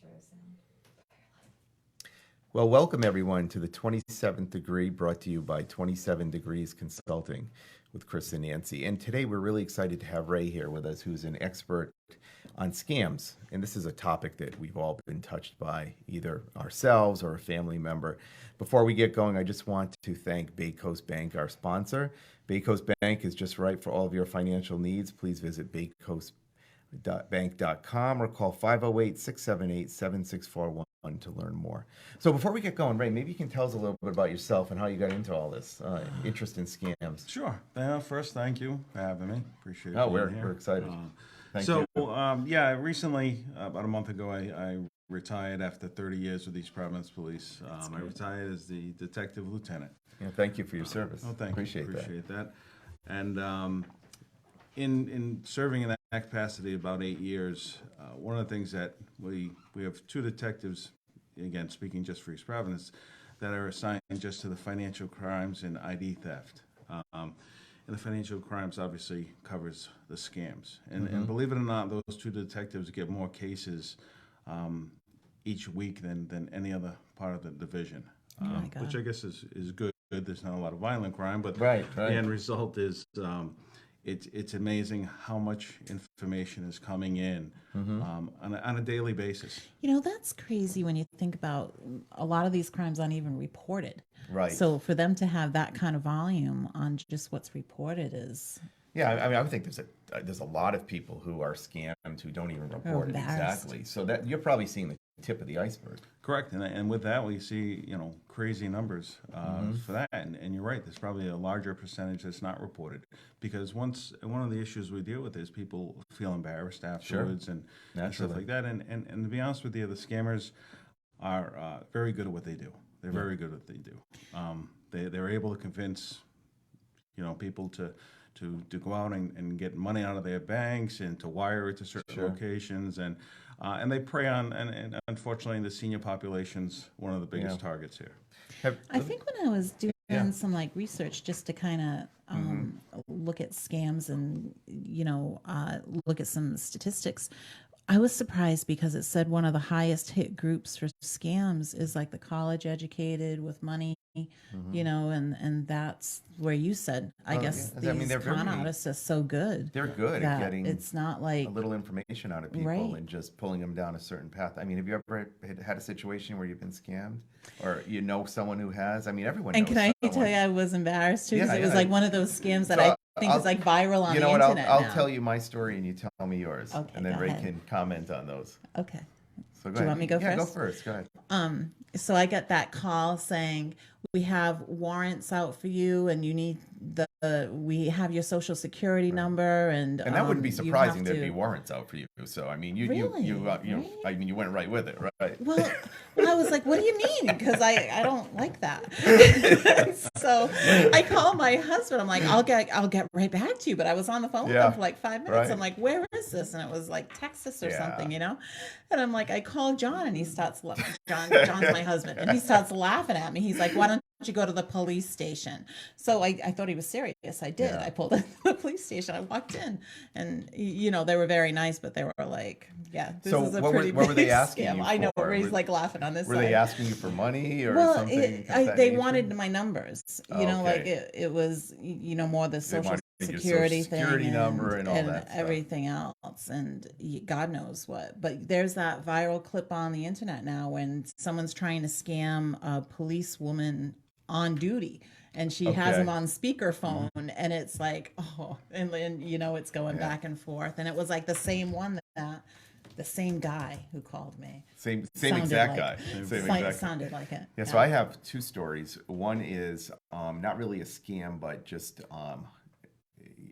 sure I sound. Well, welcome everyone to the 27th Degree brought to you by 27 Degrees Consulting with Chris and Nancy. And today we're really excited to have Ray here with us, who's an expert on scams. And this is a topic that we've all been touched by, either ourselves or a family member. Before we get going, I just want to thank Bay Coast Bank, our sponsor. Bay Coast Bank is just right for all of your financial needs. Please visit baycoastbank.com or call 508-678-7641 to learn more. So before we get going, Ray, maybe you can tell us a little bit about yourself and how you got into all this interest in scams. Sure. First, thank you for having me. Appreciate Oh, being here. we're excited. Thank So, you. recently, about a month ago, I retired after 30 years with East Providence Police. I retired as the detective lieutenant. Yeah, thank you for your service. Oh, thank Appreciate you. Appreciate that. And in serving in that capacity about 8 years, one of the things that we have two detectives, again speaking just for East Providence, that are assigned just to the financial crimes and ID theft. And the financial crimes obviously covers the scams. And believe it or not, those two detectives get more cases each week than any other part of the division, which I guess is good. There's not a lot of violent crime, but Right. the end result is it's amazing how much information is coming in on a daily basis. You know, that's crazy when you think about a lot of these crimes aren't even reported. Right. So for them to have that kind of volume on just what's reported is Yeah, I mean, I would think there's a lot of people who are scammed who don't even report it embarrassed. exactly. So that you're probably seeing the tip of the iceberg. Correct, and with that we see crazy numbers for that, and you're right. There's probably a larger percentage that's not reported because one of the issues we deal with is people feel embarrassed afterwards and stuff like that. And to be honest with you, the scammers are very good at what they do. They're very good at what they do. They're able to convince people to go out and get money out of their banks and to wire it to certain locations and they prey on and unfortunately the senior population's one of the biggest targets here. I think when I was doing some research just to kind of look at scams and look at some statistics, I was surprised because it said one of the highest hit groups for scams is like the college educated with money, and that's where you said, I guess these con artists are so good. They're good at getting it's not like a little information out of people and just pulling them down a certain path. I mean, have you ever had a situation where you've been scammed or someone who has? I mean, everyone knows And can I someone. tell you I was embarrassed too because it was like one of those scams that I think is like viral on the internet. internet I'll now. tell you my story and you tell me yours. Okay, and then go Ray ahead. can comment on those. Okay. So go Do you ahead. want me to go Yeah, first? go first. Go ahead. So I got that call saying we have warrants out for you, and you need we have your social security number, and that wouldn't be you have surprising. There'd to- be warrants out for you. So I mean, Really? you I mean, you went right with it, right? Well, I was like, what do you mean? Because I don't like that. So I called my husband. I'm like, I'll get right back to you. But I was on the phone with him for like 5 minutes. Right. I'm like, where is this? And it was like Texas or something, And I'm like, I called John, and he starts John's my husband, and he starts laughing at me. He's like, why don't you go to the police station? So I thought he was serious. I did. Yeah. I pulled into the police station. I walked in, and they were very nice, but they were like, this So is a what pretty were they big asking scam. you I know, for? Ray's like laughing on this Were side. they asking you for money or Well, something? of that they nature? wanted my numbers. Like it was more the social wanted your security Social Security thing number and all that stuff. everything else, and God knows what. But there's that viral clip on the internet now when someone's trying to scam a policewoman on duty, and she has him on speakerphone, and it's like, and it's going back and forth, and it was like the same one that the same guy who called me. Same Sounded exact like- guy. Sounded like it. Yeah, so I have two stories. One is not really a scam, but just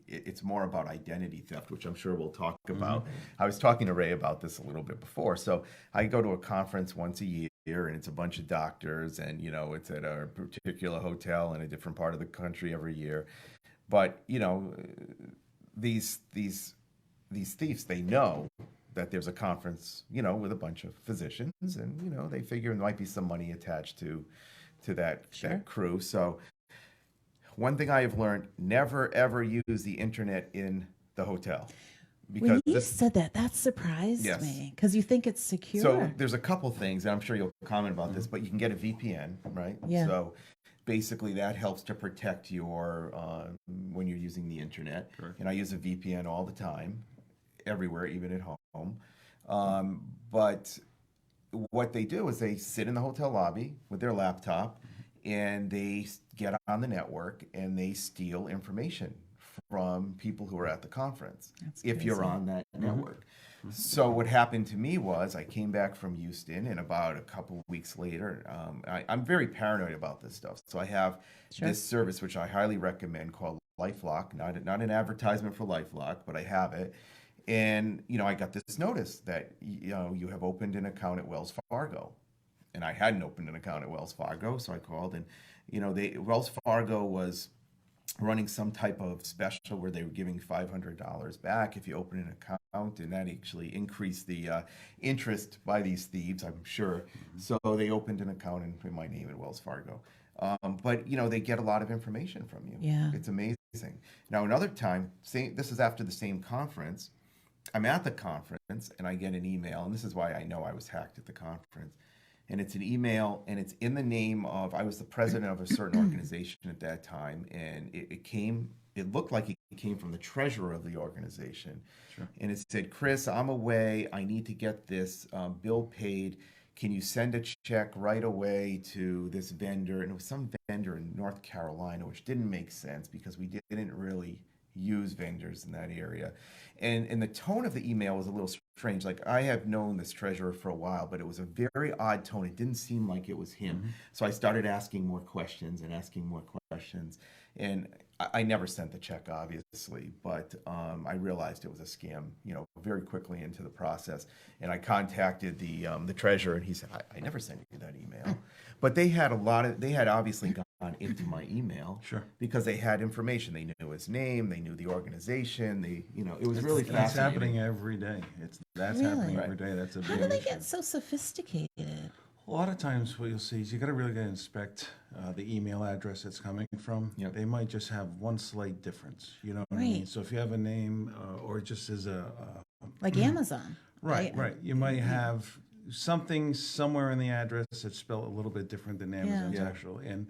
it's more about identity theft, which I'm sure we'll talk about. I was talking to Ray about this a little bit before. So I go to a conference once a year, and it's a bunch of doctors, and it's at a particular hotel in a different part of the country every year. But these thieves, they know that there's a conference, with a bunch of physicians, and they figure there might be some money attached to that crew. So one thing I have learned: never ever use the internet in the hotel. When because you this, said that, that surprised yes. me because you think it's secure. So there's a couple things, and I'm sure you'll comment about this, but you can get a VPN, right? Yeah. So basically that helps to protect your when you're using the internet. Sure. And I use a VPN all the time, everywhere, even at home. But what they do is they sit in the hotel lobby with their laptop and they get on the network and they steal information from people who are at the conference That's if you're crazy. on that network. So what happened to me was I came back from Houston, and about a couple of weeks later, I'm very paranoid about this stuff. So I have Sure. this service which I highly recommend called LifeLock. Not an advertisement for LifeLock, but I have it. And I got this notice that you have opened an account at Wells Fargo, and I hadn't opened an account at Wells Fargo, so I called, and Wells Fargo was running some type of special where they were giving $500 back if you open an account, and that actually increased the interest by these thieves, I'm sure. So they opened an account in my name at Wells Fargo. But they get a lot of information from you. Yeah. It's amazing. Now another time, this is after the same conference. I'm at the conference and I get an email, and this is why I know I was hacked at the conference. And it's an email, and it's in the name of, I was the president of a certain organization at that time, and it looked like it came from the treasurer of the organization. Sure. And it said, Chris, I'm away. I need to get this bill paid. Can you send a check right away to this vendor? And it was some vendor in North Carolina, which didn't make sense because we didn't really use vendors in that area. And the tone of the email was a little strange. Like, I have known this treasurer for a while, but it was a very odd tone. It didn't seem like it was him. So I started asking more questions and asking more questions. And I never sent the check, obviously, but I realized it was a scam, very quickly into the process. And I contacted the treasurer, and he said, I never sent you that email. But they had obviously gone into my email. Sure. Because they had information. They knew his name, they knew the organization, it was really That's fascinating. happening every day. That's Really? happening Right. every day. That's a How big do they issue. get so sophisticated? A lot of times what you'll see is you got to really inspect the email address it's coming from. Yep. They might just have one slight difference. You know what I mean? Right. So if you have a name or it just is Like Amazon. right. You might have something somewhere in the address that's spelled a little bit different than Amazon's Yeah. actually. And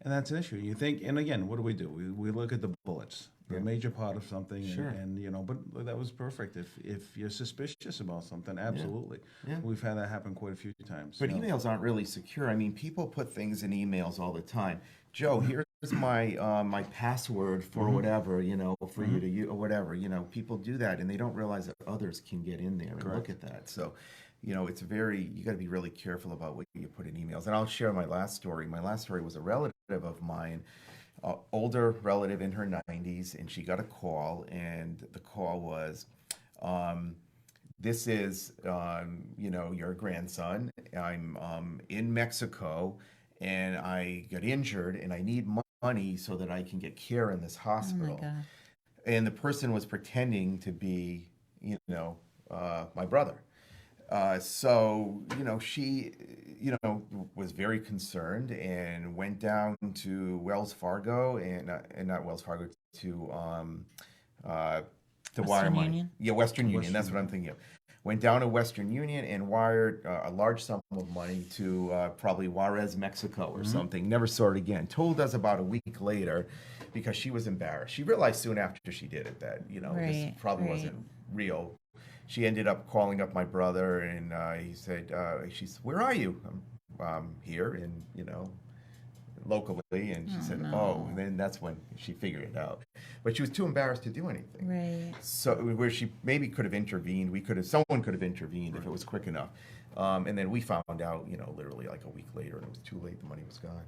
that's an issue. You think, and again, what do? We look at the bullets, the Yeah. major part of something, Sure. and but that was perfect. If you're suspicious about something, absolutely. Yeah. We've had that happen quite a few times. But emails aren't really secure. I mean, people put things in emails all the time. Joe, here's my password for whatever, for you to use or whatever. People do that, and they don't realize that others can get in there and Correct. look at that. So, you got to be really careful about what you put in emails. And I'll share my last story. My last story was a relative of mine, older relative in her 90s, and she got a call, and the call was, this is, your grandson. I'm in Mexico, and I got injured, and I need money so that I can get care in this Oh my hospital. God. And the person was pretending to be, my brother. So, she, was very concerned and went down to Wells Fargo and not Wells Fargo, to wire Western money. Union? Yeah, Western Union. That's what I'm thinking of. Went down to Western Union and wired a large sum of money to probably Juarez, Mexico or something. Never saw it again. Told us about a week later because she was embarrassed. She realized soon after she did it that, this Right, probably right. wasn't real. She ended up calling up my brother, and he said, she's, where are you? I'm here in, locally. And she said, no. and then that's when she figured it out. But she was too embarrassed to do anything. Right. So where she maybe could have intervened, someone could have intervened if it was quick enough. And then we found out, literally like a week later, and it was too late. The money was gone.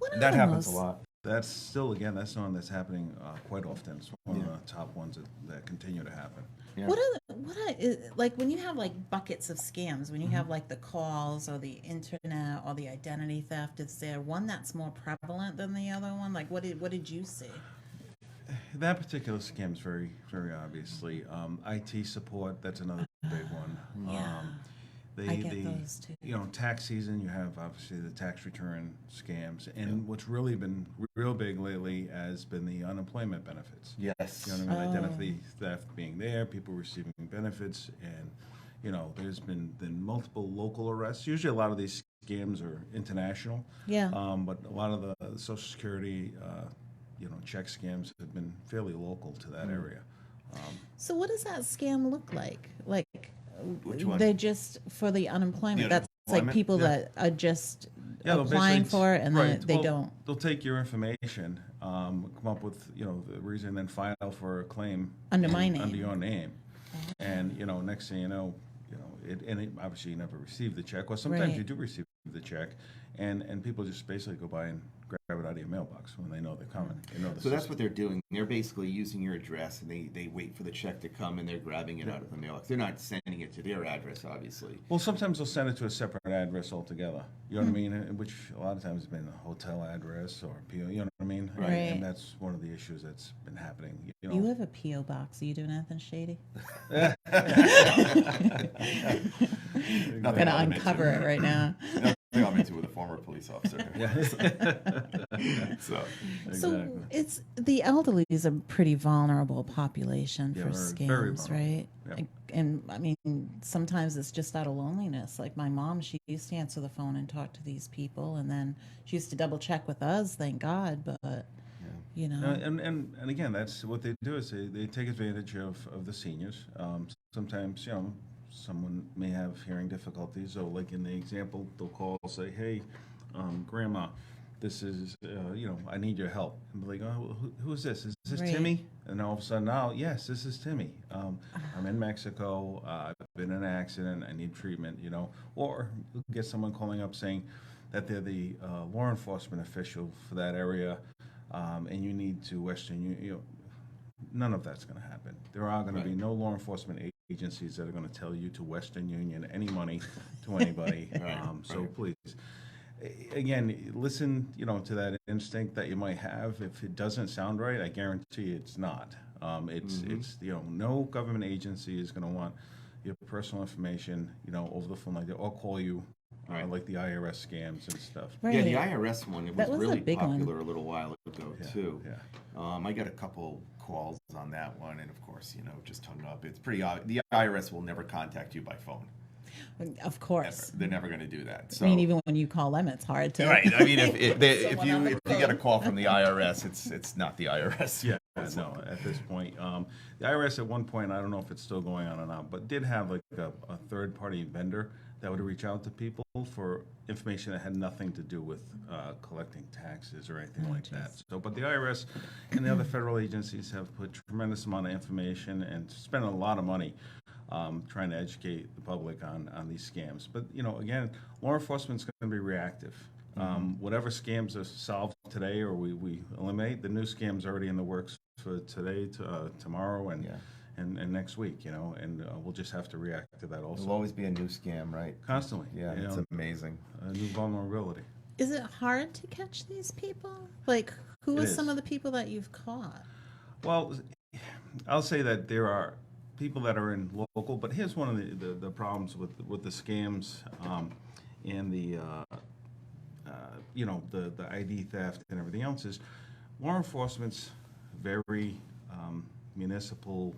What And are that the happens most- a lot. That's still, again, that's one that's happening quite often. It's one of the top ones that continue to happen. Yeah. Like when you have like buckets of scams, when you have like the calls or the internet or the identity theft, is there one that's more prevalent than the other one? Like what did you see? That particular scam is very, very obviously. IT support, that's another big one. Yeah. I get those too. You know, tax season, you have obviously the tax return scams, and what's really been real big lately has been the unemployment benefits. Yes. You know what I mean? Identity theft being there, people receiving benefits, and you know, there's been multiple local arrests. Usually, a lot of these scams are international. Yeah. But a lot of the Social Security, you know, check scams have been fairly local to that area. So what does that scam look like? Like, Which one? they're just for the unemployment. The That's like unemployment? people Yeah. that are just Yeah, they'll applying basically- for it, and right, they well, don't. They'll take your information, come up with, you know, the reason, then file for a claim Under my name. under your name, and you know, next thing you know, obviously you never receive the check, or sometimes Right. you do receive the check, and people just basically go by and grab it out of your mailbox when they know they're coming. They know the So that's system. what they're doing. They're basically using your address, and they wait for the check to come, and they're grabbing it out of the mailbox. They're not sending it to their address, obviously. Well, sometimes they'll send it to a separate address altogether. You know what I mean? Which a lot of times has been a hotel address or PO. You know what I mean? Right. And that's one of the issues that's been happening. You know, You have a PO box. Are you doing anything shady? Nothing I'm gonna I'm into. uncover it right now. Nothing I'm into with a former police officer. So, So Exactly. it's the elderly is a pretty vulnerable population Yeah, for very scams, vulnerable. right? Yeah. And I mean, sometimes it's just out of loneliness. Like my mom, she used to answer the phone and talk to these people, and then she used to double check with us. Thank God, but you know, And again, that's what they do is they take advantage of the seniors. Sometimes, you know, someone may have hearing difficulties. So like in the example, they'll call, say, hey, grandma, this is, you know, I need your help. And be like, oh, who is this? Is this Right. Timmy? And all of a sudden, now, yes, this is Timmy. I'm in Mexico. I've been in an accident. I need treatment, you know. Or you'll get someone calling up saying that they're the law enforcement official for that area, and you need to you know, none of that's going to happen. There are going to be no law enforcement agencies that are going to tell you to Western Union any money to anybody. Right, So right. please, again, listen, you know, to that instinct that you might have. If it doesn't sound right, I guarantee it's not. It's you know, no government agency is going to want your personal information, you know, over the phone like that, or call you. Right. Like the IRS scams and stuff. right? yeah, the IRS one, it That was was a really big one. popular a little while ago, too. Yeah. I got a couple calls on that one, and of course, you know, just hung up. It's pretty obvious. The IRS will never contact you by phone. Of Ever. course. They're never going to do that. So. I mean, even when you call them, it's hard to. Right. I mean, if Someone on the you get a phone. call from the IRS, it's not the IRS. Yeah, no, at this point. The IRS at one point, I don't know if it's still going on or not, but did have like a third-party vendor that would reach out to people for information that had nothing to do with collecting taxes or anything like that. So, but the IRS and the other federal agencies have put tremendous amount of information and spent a lot of money trying to educate the public on these scams. But, you know, again, law enforcement's going to be reactive. Whatever scams are solved today or we eliminate, the new scams already in the works for today, tomorrow, and next week, you know, and we'll just have to react to that also. There'll always be a new scam, right? Constantly. Yeah, you it's know, amazing. a new vulnerability. Is it hard to catch these people? Like, who It are some is. of the people that you've caught? Well, I'll say that there are people that are in local, but here's one of the problems with the scams and the you know, the ID theft and everything else is law enforcement's very municipal,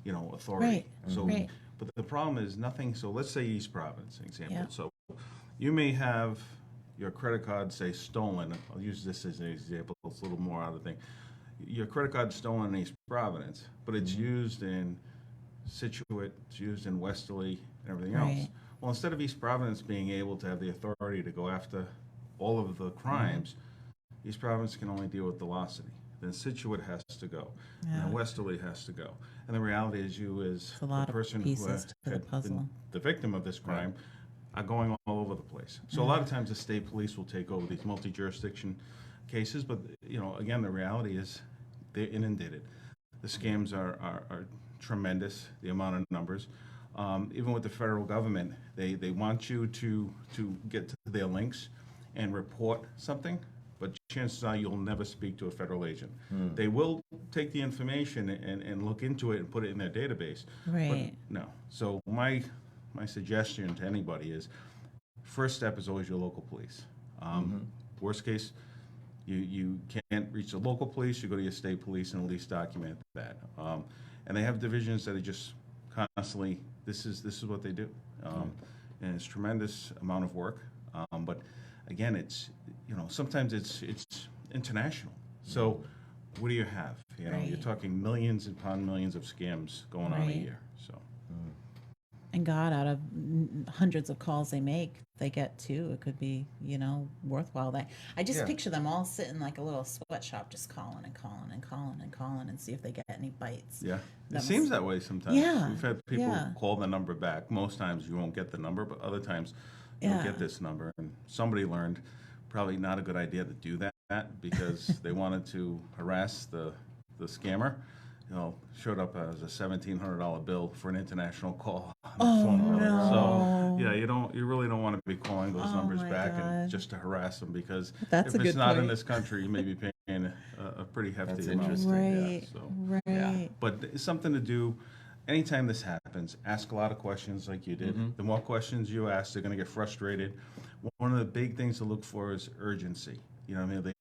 you know, authority. Right, So, right. but the problem is nothing. So let's say East Providence, example. Yeah. So you may have your credit card say stolen. I'll use this as an example. It's a little more out of the thing. Your credit card's stolen in East Providence, but it's used in Situate, it's used in Westerly, and everything else. Right. Well, instead of East Providence being able to have the authority to go after all of the crimes, East Providence can only deal with velocity. Then Situate has to go, and Yeah. then Westerly has to go. And the reality is, you as a lot the of person who pieces to the had puzzle. been the victim of this crime are going all over the place. So a lot of times the state police will take over these multi-jurisdiction cases, but you know, again, the reality is they're inundated. The scams are tremendous, the amount of numbers. Even with the federal government, they want you to get to their links and report something, but chances are you'll never speak to a federal agent. They will take the information and look into it and put it in their database. Right. But no. So my my suggestion to anybody is, first step is always your local police. Worst case, you can't reach the local police, you go to your state police and at least document that. And they have divisions that are just constantly, this is what they do. And it's tremendous amount of work. But again, it's, sometimes it's international. So what do you have? Right. You're talking millions upon millions of scams going on a Right. year. So And God, out of hundreds of calls they make, they get two. It could be, worthwhile. I just Yeah. picture them all sitting like a little sweatshop, just calling and calling and calling and calling and see if they get any bites. yeah, That it seems must- that way sometimes. Yeah, We've had people yeah. call the number back. Most times you won't get the number, but other times you'll Yeah. get this number. And somebody learned probably not a good idea to do that because they wanted to harass the scammer. Showed up as a $1,700 bill for an international call on the Oh, phone bill. no. So yeah, you really don't want to be calling those Oh, numbers my back God. and just to harass them, because That's if a it's good not in point. this country, you may be paying a pretty hefty That's amount. interesting. Right, Yeah, so. right. Yeah. But it's something to do. Anytime this happens, ask a lot of questions like you did. The more questions you ask, they're going to get frustrated. One of the big things to look for is urgency.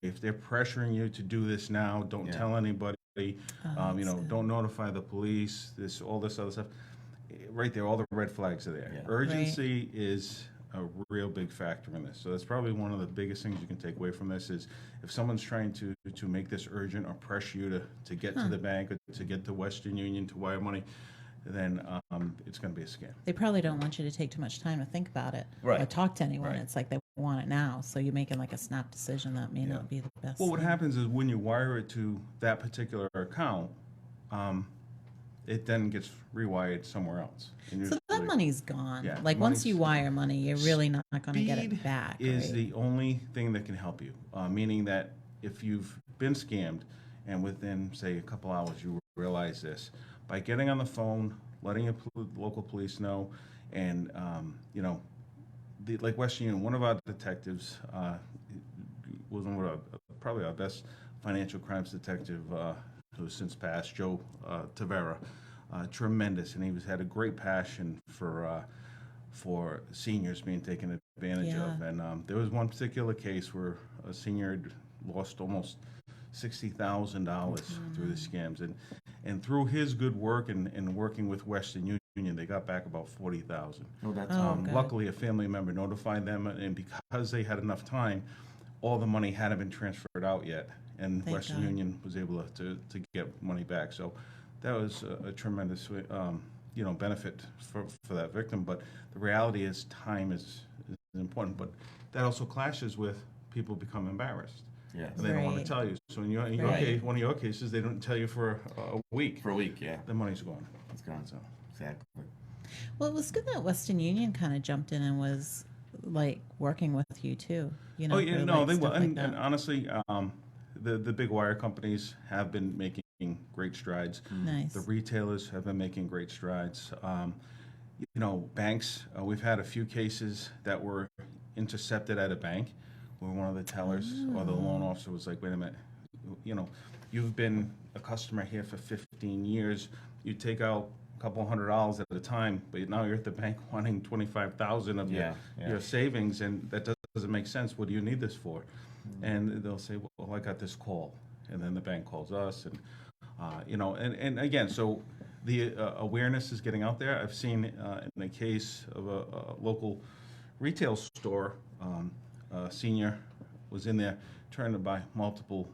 If they're pressuring you to do this now, don't Yeah. tell anybody. that's good. Don't notify the police. All this other stuff. Right there, all the red flags are there. Yeah. Urgency is a real big factor in this. So that's probably one of the biggest things you can take away from this is if someone's trying to make this urgent or pressure you to get to the bank or to get to Western Union to wire money, then it's going to be a scam. They probably don't want you to take too much time to think about it Right. or talk to anyone. Right. It's like they want it now. So you're making like a snap decision that may not be the best. Well, what thing. happens is when you wire it to that particular account, it then gets rewired somewhere else. And So that usually- money's gone. Yeah, Like once you money's- wire money, you're really not going to get Speed it back. is right? the only thing that can help you. Meaning that if you've been scammed and within, say, a couple hours you realize this, by getting on the phone, letting your local police know, and like Western Union, one of our detectives was one of probably our best financial crimes detective, who's since passed, Joe Tavera. Tremendous, and he had a great passion for seniors being taken advantage of. Yeah. And there was one particular case where a senior had lost almost $60,000 through the scams, and through his good work and working with Western Union, they got back about $40,000. Oh, that's good. Luckily, a family member notified them, and because they had enough time, all the money hadn't been transferred out yet, and Thank Western God. Union was able to get money back. So that was a tremendous benefit for that victim. But the reality is time is important. But that also clashes with people become embarrassed. Yes. And they don't want to Right. tell you. So in your Right. case, one of your cases, they don't tell you for a week. For a week, yeah. The money's gone. It's gone. So. Exactly. Well, it was good that Western Union kind of jumped in and was like working with you too. Oh yeah, for, no, like, they stuff will. like And that. honestly, the big wire companies have been making great strides. Nice. The retailers have been making great strides. Banks. We've had a few cases that were intercepted at a bank, where one of the tellers or the loan officer was like, "Wait a minute, you've been a customer here for 15 years. You take out a couple $100 at a time, but now you're at the bank wanting 25,000 of Yeah. your savings, and that doesn't make sense. What do you need this for?" And they'll say, "Well, I got this call," and then the bank calls us, and and again, so the awareness is getting out there. I've seen in the case of a local retail store, a senior was in there trying to buy multiple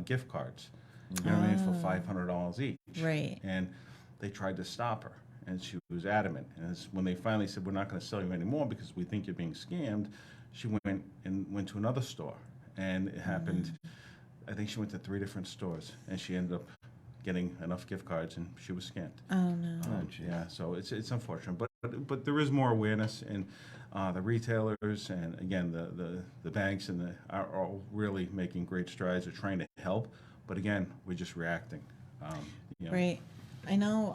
gift cards, you know what I mean, for $500 each. Right. And they tried to stop her, and she was adamant. And when they finally said, "We're not going to sell you anymore because we think you're being scammed," she went to another store, and it happened. I think she went to 3 different stores, and she ended up getting enough gift cards, and she was scammed. Oh no. Yeah, so it's unfortunate, but there is more awareness, and the retailers and again the banks and are all really making great strides. They're trying to help, but again, we're just reacting. Right. I know,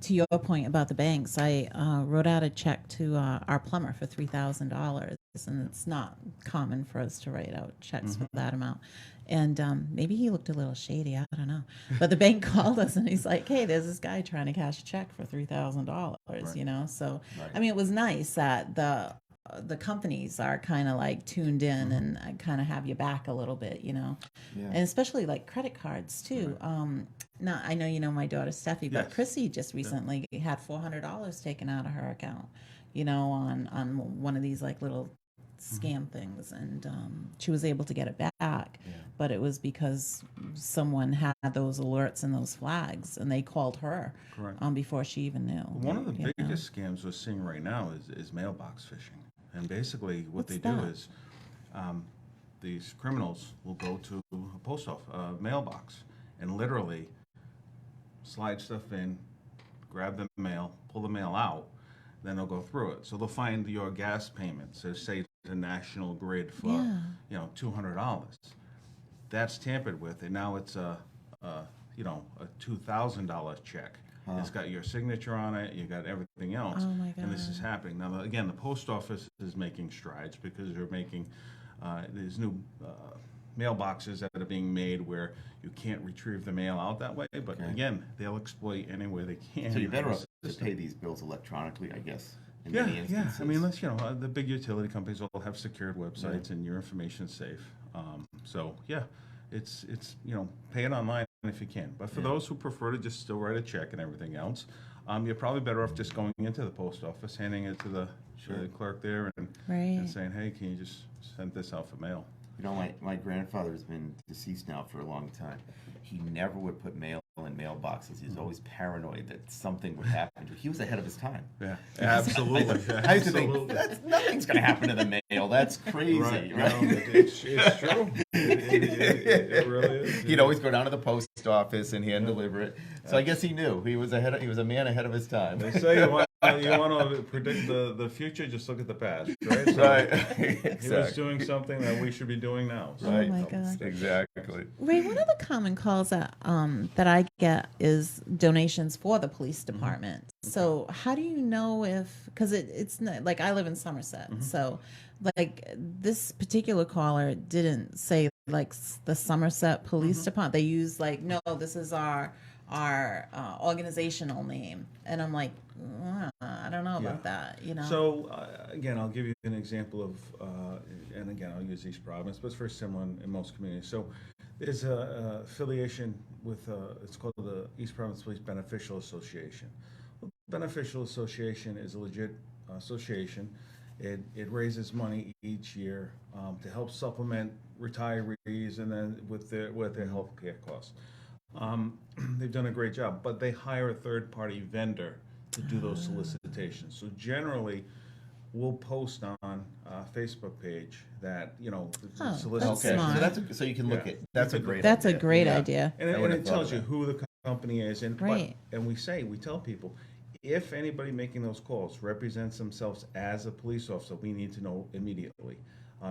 to your point about the banks, I wrote out a check to our plumber for $3,000, and it's not common for us to write out checks for that amount. And maybe he looked a little shady, I don't know. But the bank called us and he's like, "Hey, there's this guy trying to cash a check for $3,000." Right. You know, so Right. I mean, it was nice that the companies are kind of like tuned in and kind of have you back a little bit, you know, Yeah. and especially like credit cards too. Now I know you know my daughter Steffi, but Yes. Chrissy just recently had $400 taken out of her account, you know, on one of these like little scam things, and she was able to get it back. Yeah. But it was because someone had those alerts and those flags, and they called her Correct. Before she even knew. One of the you know? biggest scams we're seeing right now is mailbox phishing. And basically what What's they do that? is these criminals will go to a post office, mailbox, and literally slide stuff in, grab the mail, pull the mail out, then they'll go through it. So they'll find your gas payments, so say the National Grid for Yeah. $200. That's tampered with, and now it's a $2,000 check. It's got your signature on it. You got everything else. Oh my And this is God. happening now. Again, the post office is making strides because they're making these new mailboxes that are being made where you can't retrieve the mail out that way. But Okay. again, they'll exploit any way they can. So you're better in off the to system. pay these bills electronically, I guess, in Yeah, many yeah. instances. I mean, let's the big utility companies all have secured websites, and your information's safe. So yeah, it's pay it online if you can. But for those who prefer to just still write a check and everything else, you're probably better off just going into the post office, handing it to the clerk there, and Right. saying, "Hey, can you just send this out for mail?" You know, my grandfather's been deceased now for a long time. He never would put mail in mailboxes. He was always paranoid that something would happen to him. He was ahead of his time. Yeah, absolutely. I used to think, nothing's going to happen to the mail. That's crazy, right? No, it's true. It really is. He'd always go down to the post office and hand deliver it. So I guess he knew he was he was a man ahead of his time. They say you want to predict the future, just look at the past, right? So Right. He was Exactly. doing something that we should be doing now. So. Right. Oh my God. Exactly. Ray, one of the common calls that I get is donations for the police department. So how do you know if, because it's not, like I live in Somerset, so like this particular caller didn't say like the Somerset Police Department. They use like, no, this is our organizational name, and I'm like, I don't know about that, you know. So again, I'll give you an example of, and again, I'll use East Providence, but it's very similar in most communities. So there's a affiliation with, it's called the East Providence Police Beneficial Association. Well, Beneficial Association is a legit association. It raises money each year to help supplement retirees and then with their health care costs. They've done a great job, but they hire a third-party vendor to do those solicitations. So generally, we'll post on a Facebook page that that's Okay. smart. So you can look Yeah. at. That's a great. That's a idea. great Yeah. idea. And I it, wouldn't and have it thought of tells you that. who the company is, and Right. we tell people, if anybody making those calls represents themselves as a police officer, we need to know immediately,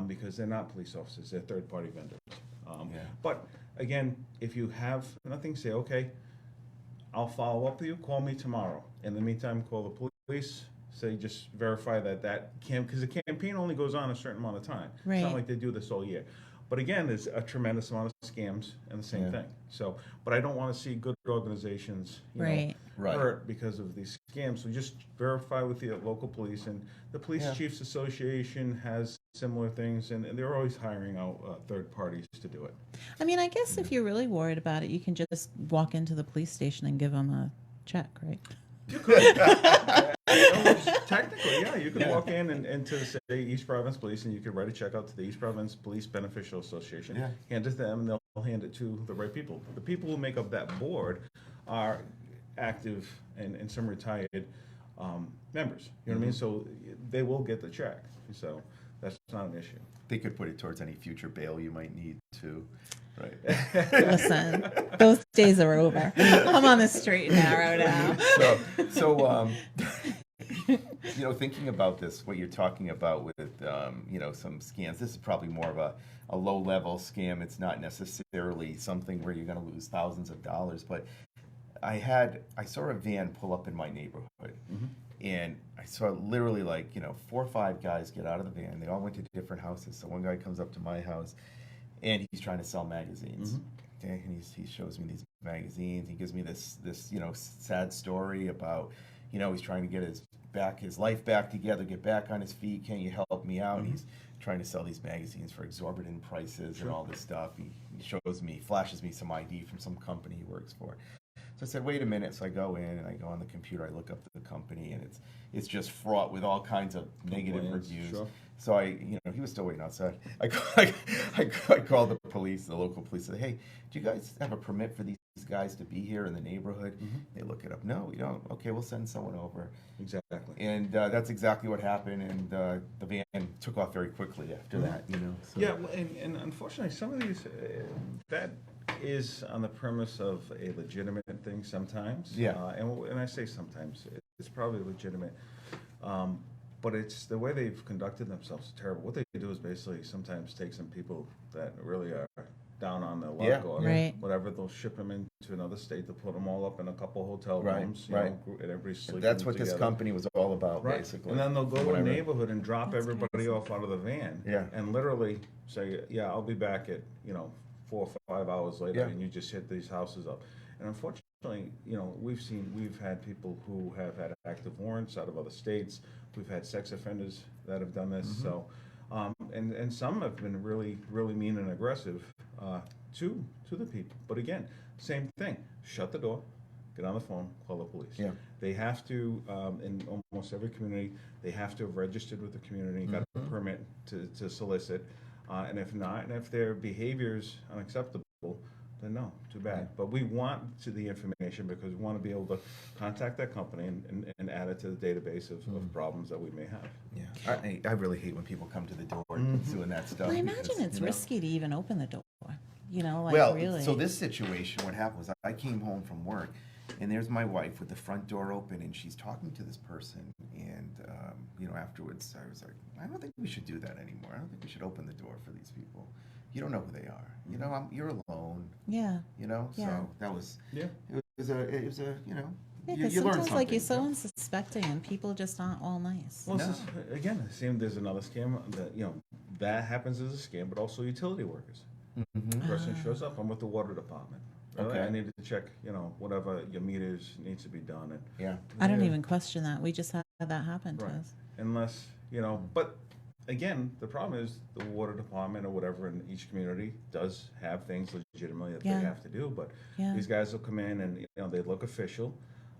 because they're not police officers; they're third-party vendors. Yeah. But again, if you have nothing, say, okay, I'll follow up with you. Call me tomorrow. In the meantime, call the police. Say, just verify that because the campaign only goes on a certain amount of time. It's Right. not like they do this all year. But again, there's a tremendous amount of scams and the same Yeah. thing. So, but I don't want to see good organizations, Right. Right. hurt because of these scams. So just verify with the local police, and the Police Yeah. Chiefs Association has similar things, and they're always hiring out third parties to do it. I mean, I guess if you're really worried about it, you can just walk into the police station and give them a check, right? Technically, yeah, you could walk in and to say East Providence Police, and you could write a check out to the East Providence Police Beneficial Association. Yeah. Hand it to them, and they'll hand it to the right people. The people who make up that board are active and some retired members. You know what I mean? So they will get the check. So that's not an issue. They could put it towards any future bail you might need to. Right. Listen, those days are over. I'm on the straight and narrow now. So thinking about this, what you're talking about with, some scams, this is probably more of a low-level scam. It's not necessarily something where you're going to lose thousands of dollars, but I saw a van pull up in my neighborhood, and I saw literally like 4 or 5 guys get out of the van. They all went to different houses. So one guy comes up to my house, and he's trying to sell magazines. Okay, and he shows me these magazines. He gives me this sad story about he's trying to get his life back together, get back on his feet. Can you help me out? And he's trying to sell these magazines for exorbitant prices and all this stuff. He flashes me some ID from some company he works for. So I said, wait a minute. So I go in and I go on the computer. I look up the company, and it's just fraught with all kinds of negative reviews. Sure. So he was still waiting outside. I called the police, the local police. Said, hey, do you guys have a permit for these guys to be here in the neighborhood? They look it up. No, we don't. Okay, we'll send someone over. Exactly. And that's exactly what happened. And the van took off very quickly after that. So. Yeah, well, and unfortunately, some of these that is on the premise of a legitimate thing sometimes. Yeah. And I say sometimes it's probably legitimate. But it's the way they've conducted themselves is terrible. What they do is basically sometimes take some people that really are down on their luck or whatever. They'll ship them into another state. They'll put them all up in a couple hotel rooms, and everybody's sleeping That's what together. this company was all about, basically. And then they'll go to a neighborhood and drop everybody off out of the van. Yeah. And literally say, yeah, I'll be back at 4 or 5 hours later, and you just hit these houses up. And unfortunately, we've had people who have had active warrants out of other states. We've had sex offenders that have done this. So, and some have been really, really mean and aggressive to the people. But again, same thing. Shut the door, get on the phone, call the police. Yeah. They have to, in almost every community, they have to have registered with the community, got a permit to solicit. And if not, and if their behavior is unacceptable, then no, too bad. But we want the information because we want to be able to contact that company and add it to the database of problems that we may have. Yeah, I really hate when people come to the door doing that stuff. Well, I imagine it's risky to even open the door. Really. So this situation, what happened was I came home from work, and there's my wife with the front door open, and she's talking to this person. And afterwards, I was like, I don't think we should do that anymore. I don't think we should open the door for these people. You don't know who they are. You're alone. Yeah. So that was. Yeah. It was a. Yeah, You because learn sometimes like you're so something. unsuspecting, and people just aren't all nice. Well, again, there's another scam that that happens as a scam, but also utility workers. The person shows up. I'm with the water department. Really? Okay. I need to check, whatever your meters needs to be done. And I don't even question that. We just had that happen to us. Unless, but again, the problem is the water department or whatever in each community does have things legitimately that they have to do. But these guys will come in and, they look official.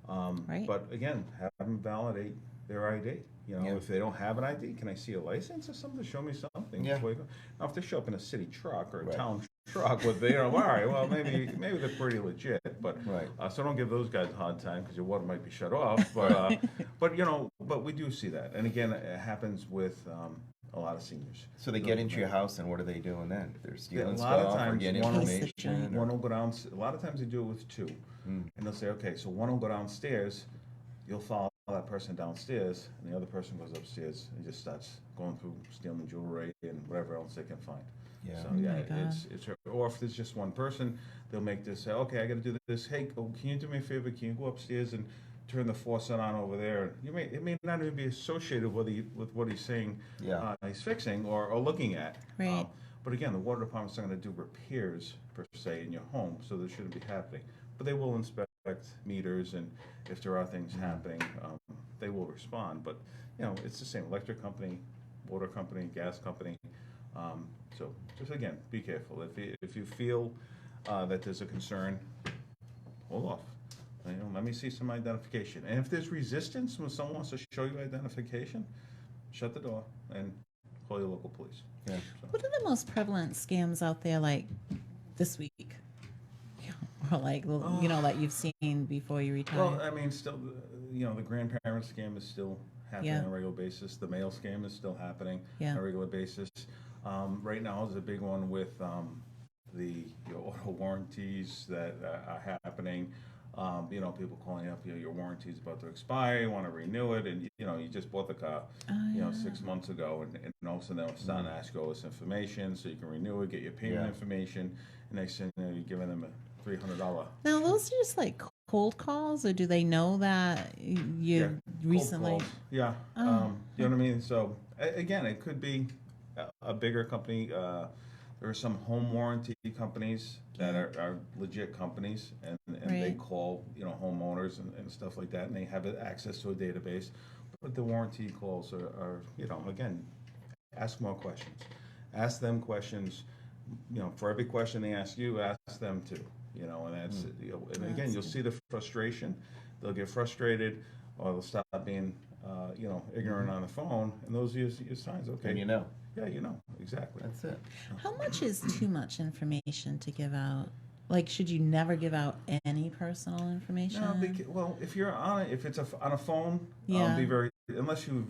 But again, have them validate their ID. If they don't have an ID, can I see a license or something? Show me something. Yeah. Before you go. Now, if they show up in a city truck or a town truck with, all right, well, maybe they're pretty legit. But so don't give those guys a hard time because your water might be shut off. But but we do see that, and again, it happens with a lot of seniors. So they get into your house, and what are they doing then? They're stealing a lot of stuff or times getting one information. One will go down. A lot of times they do it with two, and they'll say, okay, so one will go downstairs. You'll follow that person downstairs, and the other person goes upstairs and just starts going through stealing jewelry and whatever else they can find. Yeah. So God. it's or if there's just one person, they'll make this say, okay, I got to do this. Hey, can you do me a favor? Can you go upstairs and turn the faucet on over there? It may not even be associated with what he's saying. He's fixing or looking at. Right. But again, the water department's not going to do repairs per se in your home, so there shouldn't be happening. But they will inspect meters, and if there are things happening, they will respond. But it's the same electric company, water company, gas company. So just again, be careful. If you feel that there's a concern, hold off. Let me see some identification. And if there's resistance when someone wants to show you identification, shut the door and call your local police. Yeah. So. What are the most prevalent scams out there like this week? Or like, that you've seen before you retired? Well, I mean, still, the grandparent scam is still happening on a regular basis. The mail scam is still happening on a regular basis. Right now is a big one with the auto warranties that are happening. People calling up, your warranty's about to expire, you want to renew it, and you just bought the car, 6 months ago, and all of a sudden they're starting to ask you all this information so you can renew it, get your payment information, and next thing you're giving them a $300. Now those are just like cold calls, or do they know that Yeah, you cold recently? calls. Yeah, Oh, you know what I mean. So again, it could be a bigger company. There are some home warranty companies that yeah, are legit companies, and they right. call homeowners and stuff like that, and they have access to a database. But the warranty calls are again, ask more questions, ask them questions. For every question they ask you, ask them too. And that's and again, That's you'll good. see the frustration. They'll get frustrated, or they'll stop being, ignorant on the phone, and those are your signs. And Okay, yeah, exactly. that's it. How much is too much information to give out? Like, should you never give out any personal No, information? well, if it's on a phone, be Yeah, very unless you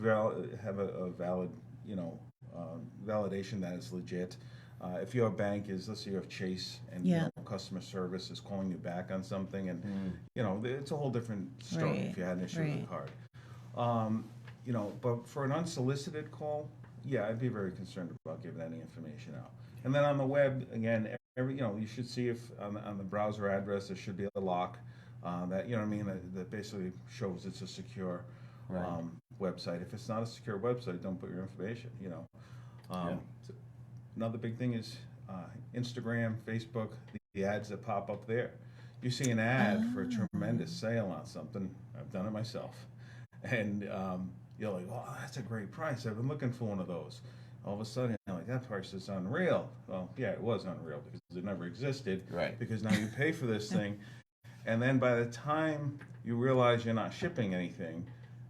have a valid, validation that it's legit. If your bank is, let's say you have Chase, and yeah, customer service is calling you back on something, and it's a whole different story right, if you had an issue with right. the card. But for an unsolicited call, yeah, I'd be very concerned about giving any information out. And then on the web, again, you should see if on the browser address there should be a lock, that what I mean, that basically shows it's a secure Right. website. If it's not a secure website, don't put your information. Yeah. So another big thing is Instagram, Facebook, the ads that pop up there. You see an ad for a tremendous sale on something. I've done it myself, and you're like, "Oh, that's a great price. I've been looking for one of those." All of a sudden, you're like, "That price is unreal." Well, yeah, it was unreal because it never existed. Right. Because now you pay for this thing, and then by the time you realize you're not shipping anything,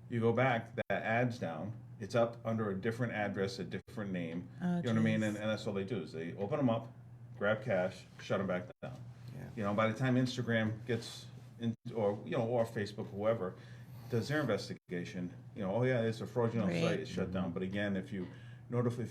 you go back, that ad's down. It's up under a different address, a different name. Oh, You know what I mean? geez. And that's all they do is they open them up, grab cash, shut them back down. Yeah. By the time Instagram gets in, or Facebook, whoever, does their investigation, oh yeah, it's a fraudulent Right. site, it's shut down. But again, if you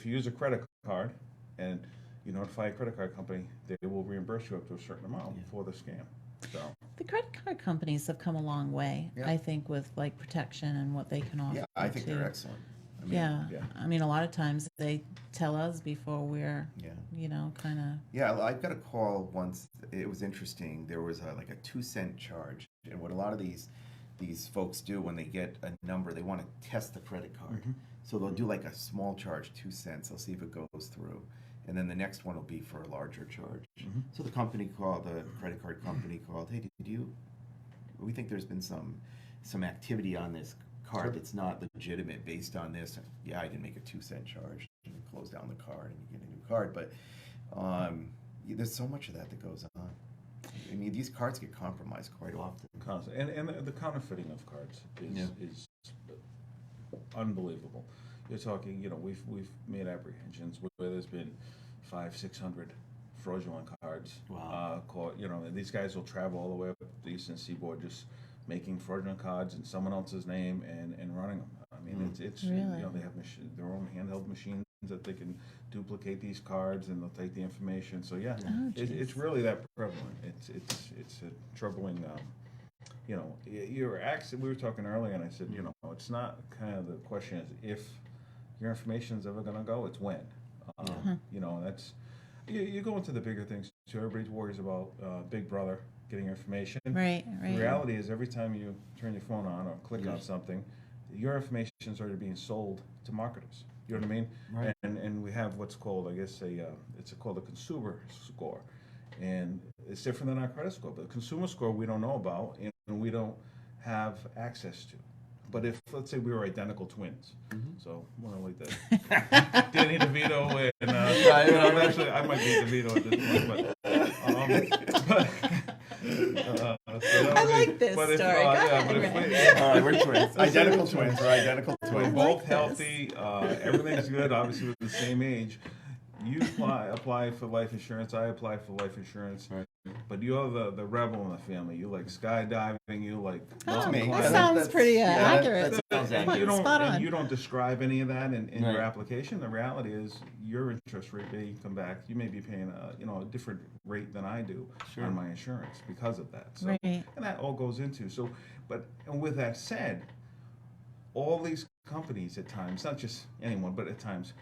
use a credit card and you notify a credit card company, they will reimburse you up to a certain amount for the scam. So The credit card companies have come a long way, Yeah. I think, with like protection and what they can offer. Yeah, I think too. they're excellent. I mean, Yeah. yeah. I mean, a lot of times they tell us before we're, Yeah. kind of. Yeah, I got a call once. It was interesting. There was like a 2-cent charge, and what a lot of these folks do when they get a number, they want to test the credit card. So they'll do like a small charge, 2 cents. They'll see if it goes through, and then the next one will be for a larger charge. So the credit card company called. Hey, we think there's been some activity on this card that's not legitimate based on this. Yeah, I didn't make a 2-cent charge. You close down the card and you get a new card, but there's so much of that goes on. I mean, these cards get compromised quite often. Constant. And the counterfeiting of cards is unbelievable. You're talking, we've made apprehensions where there's been 500-600 fraudulent cards. Wow. And these guys will travel all the way up the Eastern Seaboard just making fraudulent cards in someone else's name and running them. I mean, it's Really? they have their own handheld machines that they can duplicate these cards, and they'll take the information. So yeah, Oh, it's geez. really that prevalent. It's a troubling. We were talking earlier, and I said, it's not kind of the question is if your information is ever going to go, it's when. That's you go into the bigger things too. Everybody worries about Big Brother getting your information. Right, The right. reality is every time you turn your phone on or click on Yes. something, your information is already being sold to marketers. You know what I mean? Right. And we have what's called, I guess, it's called a consumer score, and it's different than our credit score. But the consumer score we don't know about and we don't have access to. But if, let's say, we were identical twins, so more like that, Danny DeVito and actually I might be DeVito at this point, I like this story. Go ahead, All right, we're twins. Identical twins. We're identical We're twins. both this. healthy. Everything's good. Obviously, we're the same age. You apply for life insurance. I apply for life insurance. Right. But you're the rebel in the family. You like skydiving. You like Oh, me. that Yeah, sounds pretty accurate. that sounds and accurate. you don't, Spot on. and you don't describe any of that in your Right. application. The reality is your interest rate may come back. You may be paying a different rate than I do Sure. on my insurance because of that. So, Right. and that all goes into and with that said, all these companies at times, not just anyone, but at times,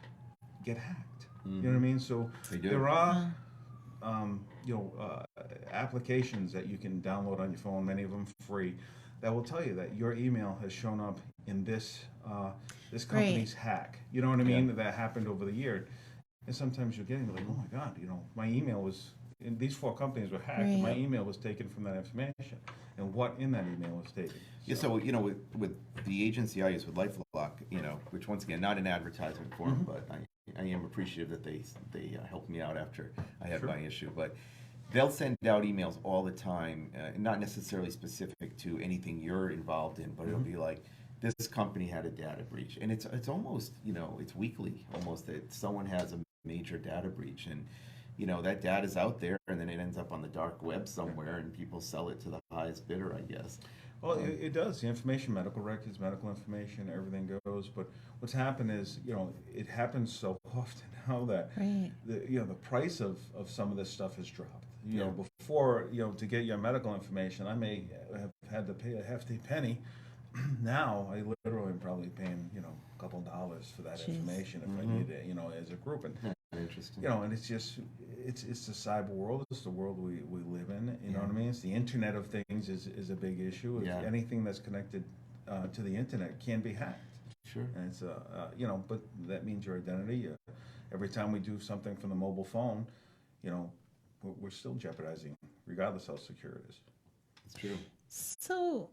get hacked. You know what I mean? So They do. there are applications that you can download on your phone, many of them free, that will tell you that your email has shown up in this company's hack. You know what I mean? That happened over the year. And sometimes you're getting like, oh my God, my email was, and these 4 companies were hacked, and my email was taken from that information. And what in that email was taken. Yeah, so with the agency I use with LifeLock, which once again, not an advertisement for them, but I am appreciative that they helped me out after I had my issue. But they'll send out emails all the time, not necessarily specific to anything you're involved in, but it'll be like, this company had a data breach, and it's almost it's weekly almost that someone has a major data breach, and that data's out there, and then it ends up on the dark web somewhere, and people sell it to the highest bidder, I guess. Well, it does. The information, medical records, medical information, everything goes. But what's happened is, it happens so often now that the price of some of this stuff has dropped. Before, to get your medical information, I may have had to pay a hefty penny. Now I literally am probably paying a couple dollars for that information if I need it as a group, and interesting. And it's just it's the cyber world. It's the world we live in. You know what I mean? It's the Internet of Things is a big issue. If anything that's connected to the internet can be hacked. Sure. And it's but that means your identity. Every time we do something from the mobile phone, we're still jeopardizing, regardless how secure it is. It's true. So,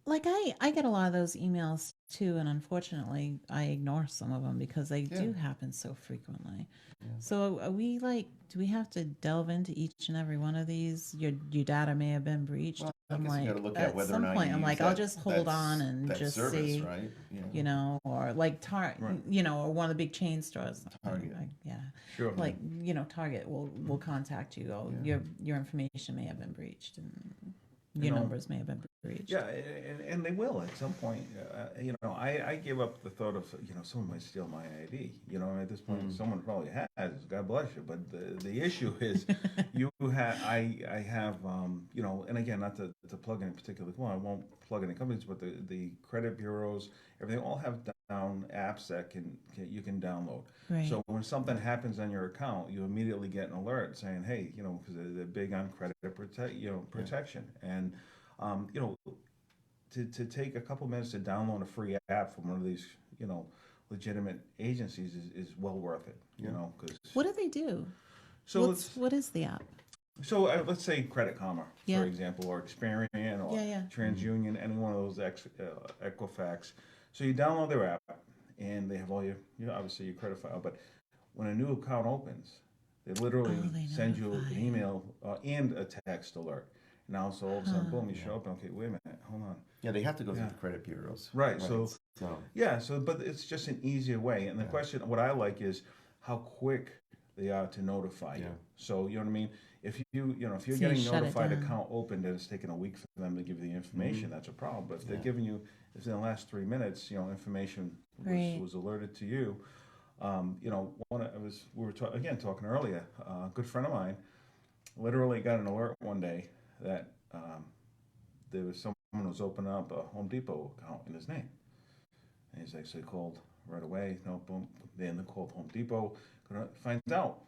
like I get a lot of those emails too, and unfortunately I ignore some of them because they do happen so frequently. So are we do we have to delve into each and every one of these? Your data may have been breached. Well, I'm you gotta look at whether some or not point you I'm use like, I'll just hold on and that just service, see, right? or like or one of the big chain stores. Target. Sure. Like Target will contact you. Oh, your information may have been breached, and your numbers may have been breached. Yeah, and they will at some point. I give up the thought of someone might steal my ID. At this point, someone probably has. God bless you. But the issue is, I have and again, not to plug any particular one. I won't plug any companies, but the credit bureaus, everything all have down apps that you can download. Right. So when something happens on your account, you immediately get an alert saying, hey, because they're big on credit protection, and to take a couple minutes to download a free app from one of these legitimate agencies is well worth it. Because what do they do? So what is the app? So let's say Credit Karma, for example, or Experian, or TransUnion, any one of those Equifax. So you download their app, and they have all your, obviously your credit file. But when a new account opens, they literally send you an email and a text alert. Now, so all of a sudden, boom, you show up, and okay, wait a minute, hold on. Yeah, they have to go through the credit bureaus. Right. So but it's just an easier way. And the question, what I like is how quick they are to notify you. So you know what I mean? If you're getting notified account opened and it's taking a week for them to give you the information, that's a problem. But if they're giving you, if in the last 3 minutes, information was alerted to you, we were talking earlier. A good friend of mine literally got an alert one day that there was someone was opening up a Home Depot account in his name, and he's actually called right away. Boom. Then they called Home Depot. Finds out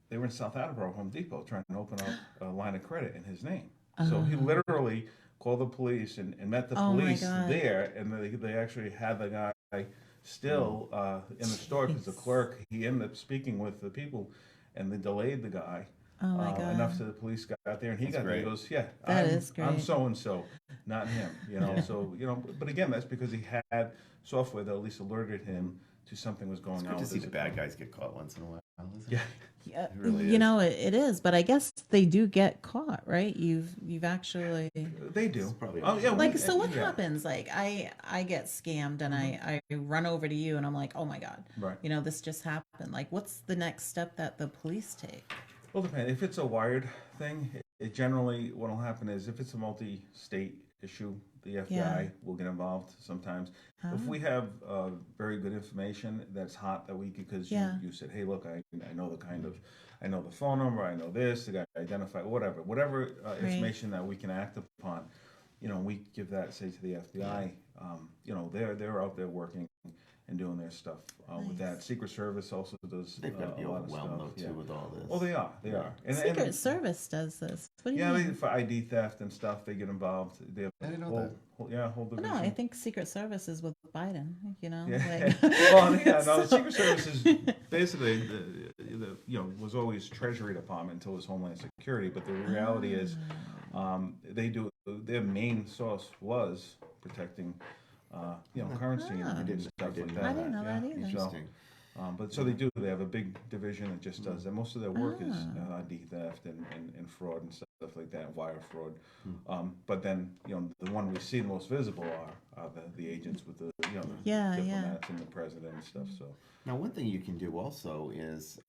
they were in South Attleboro, Home Depot, trying to open up a line of credit in his name. So he literally called the police and met the police there, and they actually had the guy still in the store because the clerk, he ended up speaking with the people, and they delayed the guy enough so the police got there, and he goes, I'm so and so, not him. So but again, that's because he had software that at least alerted him to something was going on. It's good to see the bad guys get caught once in a while. It really is. It is, but I guess they do get caught, right? You've actually they do. Probably so what happens? Like I get scammed and I run over to you and I'm like, oh my God, this just happened. Like, what's the next step that the police take? Well, depends. If it's a wired thing, it generally what'll happen is if it's a multi-state issue, the FBI will get involved sometimes. If we have very good information that's hot that we could, because you said, hey, look, I know I know the phone number, I know this, the guy identified, whatever information that we can act upon, we give that, say, to the FBI. They're out there working and doing their stuff with that. Nice. Secret Service also does They've got to be a lot of stuff. overwhelmed though too with all this. Oh, they are. They are. Secret Service does this. What do you Yeah, mean? for ID theft and stuff, they get involved. They have I didn't know whole No, division. I think Secret Service is with Biden. You know, Yeah. like, Well, yeah, no, the so- Secret Service is basically was always Treasury Department until it was Homeland Security. But the reality is, their main source was protecting, currency and stuff like that. I didn't know that either. Interesting. But so they do. They have a big division that just does that. Most of their work is ID theft and fraud and stuff like that, wire fraud. But then the one we see the most visible are the agents with the diplomats and the president and stuff. So Now, one thing you can do also is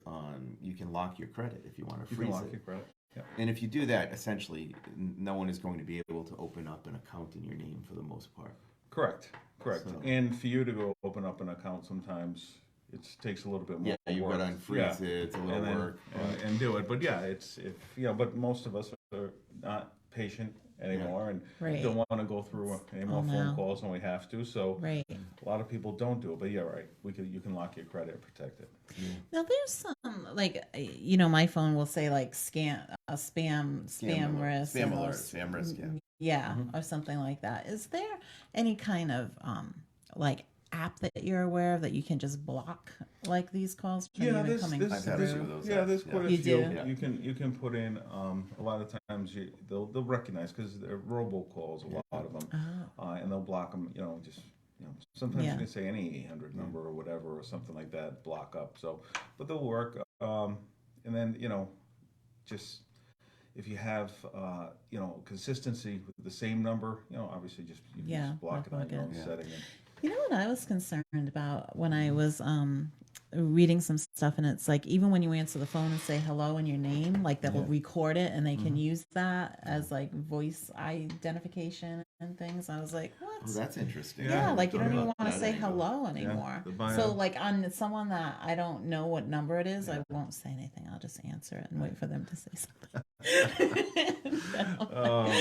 you can lock your credit if you want to you freeze can lock it. your credit. Yeah. And if you do that, essentially, no one is going to be able to open up an account in your name for the most part. Correct. So- And for you to go open up an account, sometimes it takes a little bit more. Yeah, you've work. got to unfreeze it. It's a little and then- work. and do it. But yeah, but most of us are not patient anymore and Right. don't want to go through any more phone no. calls than we have to. So right. a lot of people don't do it. But yeah, right. You can lock your credit and protect it. Now there's some my phone will say like spam risk, Spam and alert, those- spam risk, yeah. yeah, or something like that. Is there any kind of app that you're aware of that you can just block like these calls from even coming I've had a few of those Yeah, apps, there's quite a You few. do? Yeah. You can put in a lot of times they'll recognize because they're robocalls, a lot of them, and they'll block them. Sometimes Yeah. you can say any 800 number or whatever or something like that, block up. So, but they'll work. And then just if you have consistency with the same number, obviously you can just block it on your own setting. You know what I was concerned about when I was reading some stuff, and it's like even when you answer the phone and say hello and your name, like they'll record it and they can use that as like voice identification and things. I was like, what? Oh, that's interesting. Yeah, like you Thought don't even about want to that say angle. hello anymore. the bio- So like on someone that I don't know what number it is, I won't say anything. I'll just answer it and wait for them to say something. Oh,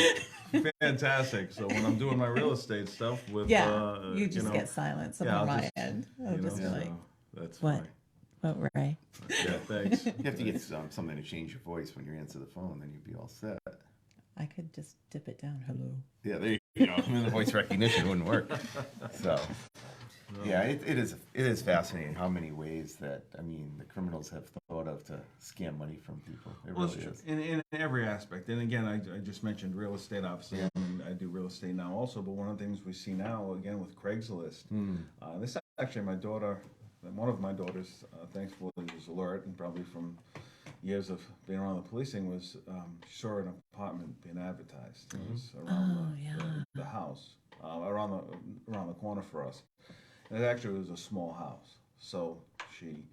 fantastic! So when I'm doing my real estate stuff with you just get silence yeah, on I'll my just, end. I'll you just be know, like, so that's what? fine. What, Ray? Yeah, thanks. You have to get something to change your voice when you answer the phone, then you'd be all set. I could just dip it down. Hello. Yeah, there you go. I mean, the voice recognition wouldn't work. So, yeah, it is fascinating how many ways that the criminals have thought of to scam money from people. It Well, really is. in every aspect. And again, I just mentioned real estate, obviously. I do real estate now also, but one of the things we see now, again, with Craigslist, this actually one of my daughters, thankfully, was alert, and probably from years of being around the policing, was she saw an apartment being advertised. It was around the house, around the corner for us. And it actually was a small house. So she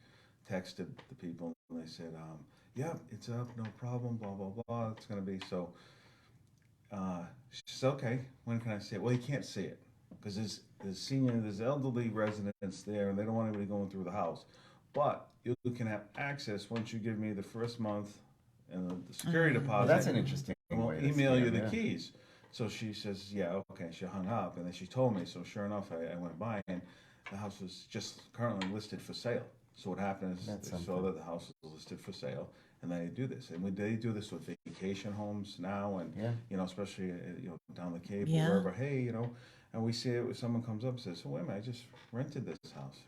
texted the people, and they said, yeah, it's up, no problem, blah, blah, blah, it's going to be. So she said, okay, when can I see it? Well, you can't see it because there's elderly residents there, and they don't want anybody going through the house. But you can have access once you give me the first month and the security deposit. Well, that's an interesting And we'll way to email you scam, the yeah. keys. So she says, yeah, okay. She hung up, and then she told me. So sure enough, I went by, and the house was just currently listed for sale. So what happened is That's they saw something. that the house was listed for sale, and they do this. And they do this with vacation homes now, and especially down the Cape Yeah. or wherever. Hey, and we see it when someone comes up and says, "So wait a minute, I just rented this house.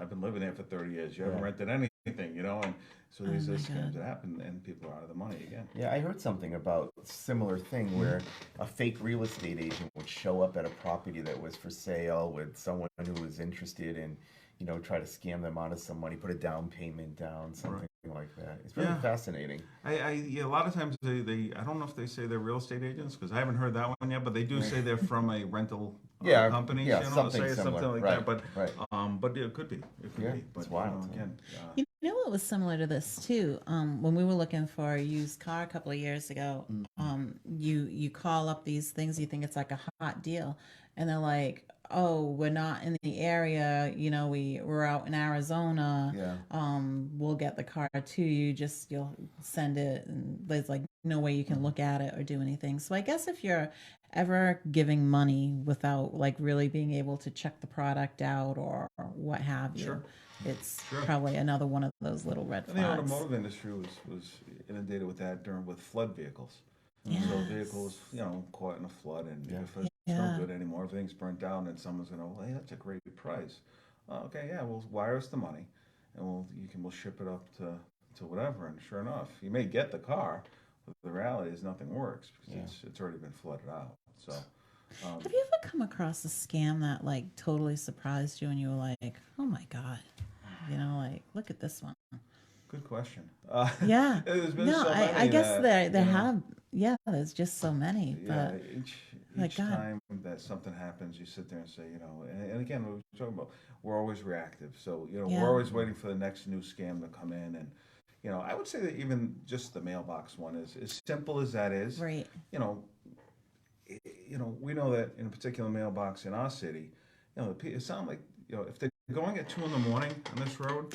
I've been living there for 30 years. You haven't rented anything, And so these are scams that happen, and people are out of the money again. Yeah, I heard something about a similar thing where a fake real estate agent would show up at a property that was for sale with someone who was interested in, try to scam them out of some money, put a down payment down, something like that. It's really fascinating. A lot of times they I don't know if they say they're real estate agents because I haven't heard that one yet, but they do say they're from a rental company. Yeah, something say similar. something like Right, that. right. But it could be. It could be. But it's wild. again. You know what was similar to this too? When we were looking for a used car a couple of years ago, you call up these things, you think it's like a hot deal, and they're like, "Oh, we're not in the area. We're out in Arizona. Yeah. We'll get the car to you. You'll send it, and there's like no way you can look at it or do anything." So I guess if you're ever giving money without like really being able to check the product out or what have you. Sure. It's Sure. probably another one of those little red And the flags. automotive industry was inundated with that with flood vehicles. So Yes. vehicles, caught in a flood, and Yeah. if it's no Yeah. good anymore, everything's burnt down, and someone's gonna, well, hey, that's a great price. Okay, yeah, we'll wire us the money, and we'll ship it up to whatever. And sure enough, you may get the car, but the reality is nothing works because Yeah. it's already been flooded out. So, Have you ever come across a scam that like totally surprised you and you were like, oh my God, like look at this one? good question. Yeah. There's been No, so I many guess that, there have, yeah, there's just so many. yeah, But each God. time that something happens, you sit there and say, and again, we were talking about, we're always reactive. So, Yeah. we're always waiting for the next new scam to come in. And, I would say that even just the mailbox one is as simple as that is. Right. You know, we know that in a particular mailbox in our city, it sounds like, if they're going at 2 in the morning on this road,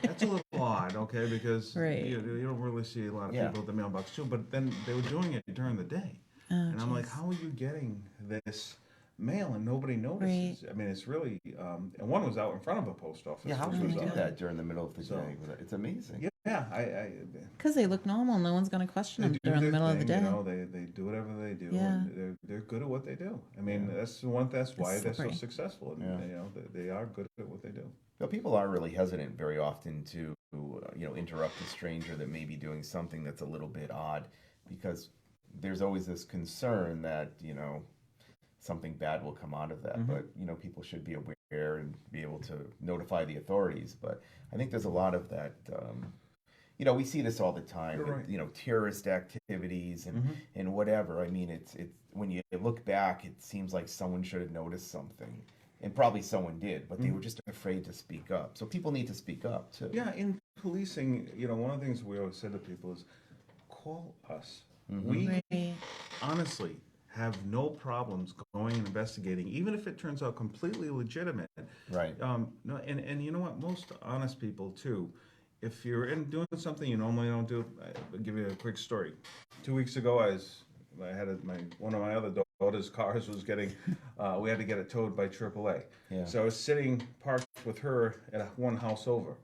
that's a little odd, okay? Because Right. you don't really see a lot of Yeah. people at the mailbox too. But then they were doing it during the day, Oh, and I'm like, jeez. how are you getting this mail and nobody notices? Right. I mean, it's really, and one was out in front of a post office. Yeah, how which can was you do God. that during the middle of the So- day? It's amazing. Yeah, I Because they look normal. No one's going to question they them do during the their middle of the thing, day. they do whatever they do, Yeah. and they're good at what they do. I mean, Yeah. that's why they're so slippery. successful, and Yeah. they are good at what they do. People are really hesitant very often to, interrupt a stranger that may be doing something that's a little bit odd, because there's always this concern that, something bad will come out of that. Mm-hmm. But, people should be aware and be able to notify the authorities. But I think there's a lot of that, we see this all the time, You're with, right. terrorist activities and, Mhm. and whatever. I mean, it's when you look back, it seems like someone should have noticed something. And probably someone did, but they were just afraid to speak up. So people need to speak up too. Yeah, in policing, one of the things we always said to people is, call us. Mm-hmm. We Right. honestly have no problems going and investigating, even if it turns out completely legitimate. Right. No, and you know what? Most honest people too. If you're doing something you normally don't do, I'll give you a quick story. 2 weeks ago, I had one of my other daughter's cars was getting, we had to get it towed by AAA. Yeah. So I was sitting parked with her at one house over,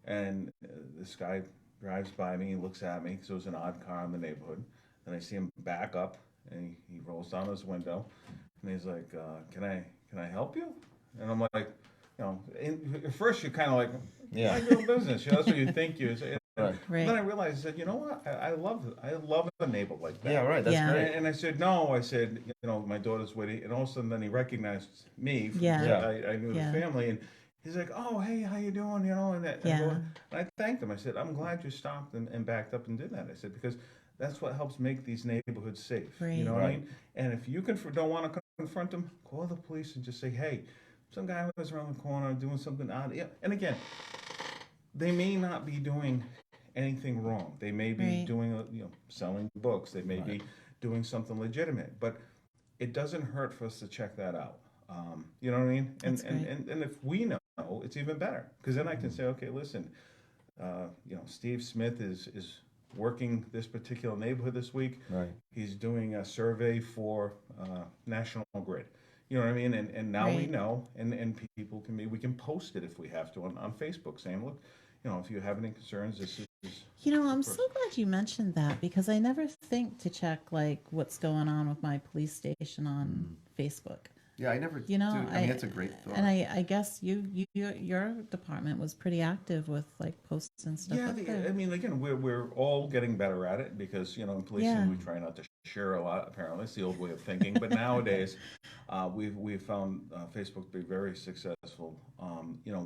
and this guy drives by me, looks at me, so it was an odd car in the neighborhood. And I see him back up, and he rolls down his window, and he's like, "Can I help you?" And I'm like, at first you're kind of like, Yeah. mind your own business. That's what you think you say. Right. Right. Then I realized that, what, I love a neighbor like that. Yeah, right. That's Yeah. great. And I said, no, I said, my daughter's witty. And all of a sudden then he recognized me. Yeah. Yeah. I knew Yeah. the family. And he's like, oh, hey, how you doing? And that. Yeah. And I thanked him. I said, I'm glad you stopped and backed up and did that. I said, because that's what helps make these neighborhoods safe. Right. You know what I Right. mean? And if you don't want to confront them, call the police and just say, hey, some guy was around the corner doing something odd. Yeah. And again, they may not be doing anything wrong. They may be Right. doing, selling books. They may be doing something legitimate. But it doesn't hurt for us to check that out. You know what I mean? And That's great. and if we know, it's even better, because then I can say, okay, listen, Steve Smith is working this particular neighborhood this week. Right. He's doing a survey for National Grid. You know what I mean? And now we Right. know, and people we can post it if we have to on Facebook, saying, look, if you have any concerns, this is. I'm so glad you mentioned that because I never think to check like what's going on with my police station on Facebook. Yeah, I never You know, do. I mean, that's a great thought. And I guess your department was pretty active with like posts and stuff. Yeah, up there. I mean, again, we're all getting better at it because, in policing, Yeah. we try not to share a lot, apparently. It's the old way of thinking. But nowadays, we've found Facebook to be very successful,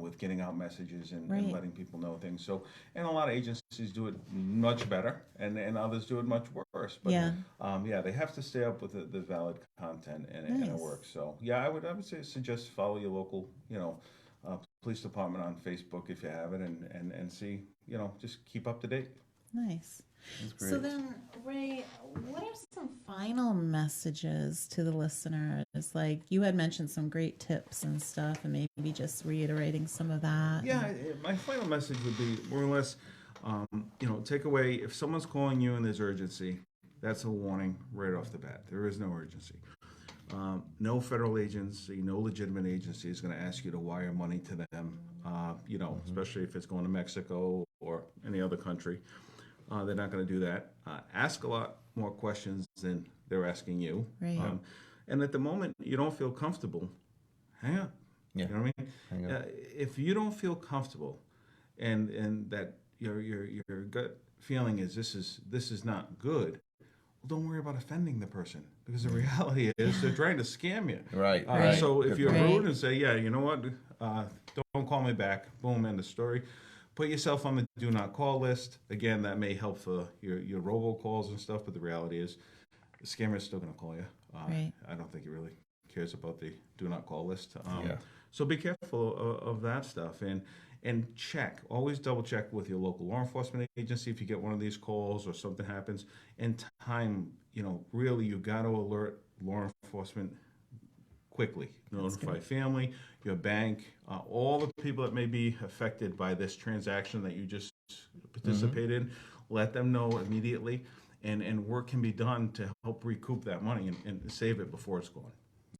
with getting out messages and Right. letting people know things. So, and a lot of agencies do it much better, and others do it much worse. But, Yeah. they have to stay up with the valid content, and it Nice. works. So, yeah, I would suggest follow your local, police department on Facebook if you have it, and see, just keep up to date. Nice. That's great. So then, Ray, what are some final messages to the listeners? Like you had mentioned some great tips and stuff, and maybe just reiterating some of that. Yeah, my final message would be more or less, take away, if someone's calling you and there's urgency, that's a warning right off the bat. There is no urgency. No federal agency, no legitimate agency is going to ask you to wire money to them, especially if it's going to Mexico or any other country. They're not going to do that. Ask a lot more questions than they're asking you. Right. And at the moment you don't feel comfortable, hang up. Yeah. You know what I mean? Hang up. If you don't feel comfortable, and that your gut feeling is this is not good, well, don't worry about offending the person, because the reality is they're trying to scam you. Right. So if you're Right. rude and say, yeah, you know what, don't call me back, boom, end of story. Put yourself on the do not call list. Again, that may help for your robocalls and stuff, but the reality is the scammer is still going to call you. Right. I don't think he really cares about the do not call list. Yeah. So be careful of that stuff, and check. Always double check with your local law enforcement agency if you get one of these calls or something happens. And time, really, you got to alert law enforcement quickly. Notify family, your bank, all the people that may be affected by this transaction that you just participated in. Let them know immediately, and work can be done to help recoup that money and save it before it's gone.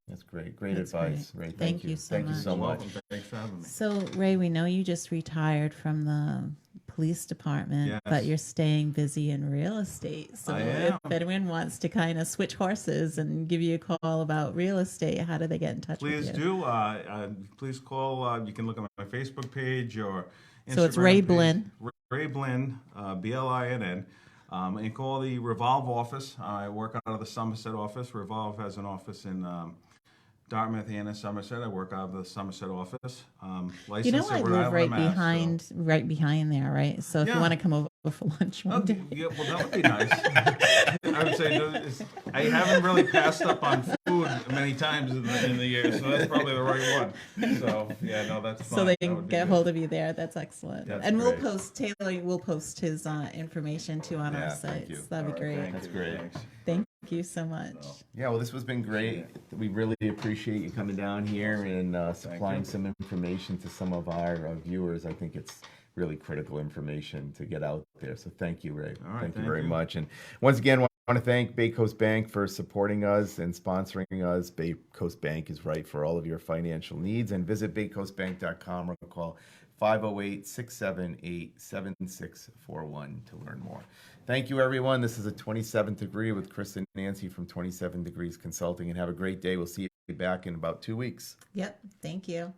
That's great. Great That's advice, great. Ray. Thank you so Thank you much. so You're much. welcome. Thanks for having me. So, Ray, we know you just retired from the police department, Yes. but you're staying busy in real estate. So, I if am. anyone wants to kind of switch horses and give you a call about real estate, how do they get in touch Please with you? do. Please call. You can look on my Facebook page or Instagram So it's Ray page. Blinn. Ray Blinn, Blinn. And call the Revolve office. I work out of the Somerset office. Revolve has an office in Dartmouth and in Somerset. I work out of the Somerset office. Licensed You know, I in Rhode live Island, right Mass, behind, right behind there, right? So if you Yeah. want to come over for lunch one day, Yeah, well, that would be nice. I would say I haven't really passed up on food many times in the year, so that's probably the right one. So yeah, no, that's fine. so they That can would be get good. hold of you there. That's excellent. That's And we'll great. post Taylor. We'll post his information too on Yeah, our thank sites. you. That'd be All right, great. thank That's you. great. Thanks. Thank you so much. Yeah, well, this has been great. We really appreciate you coming down here and supplying you. some information to some of our viewers. I think it's really critical information to get out there. So thank you, Ray. All right, thank you thank very you. much. And once again, I want to thank Bay Coast Bank for supporting us and sponsoring us. Bay Coast Bank is right for all of your financial needs. And visit baycoastbank.com or call 508-678-7641 to learn more. Thank you, everyone. This is a 27th Degree with Chris and Nancy from 27 Degrees Consulting. And have a great day. We'll see you back in about 2 weeks. Yep. Thank you.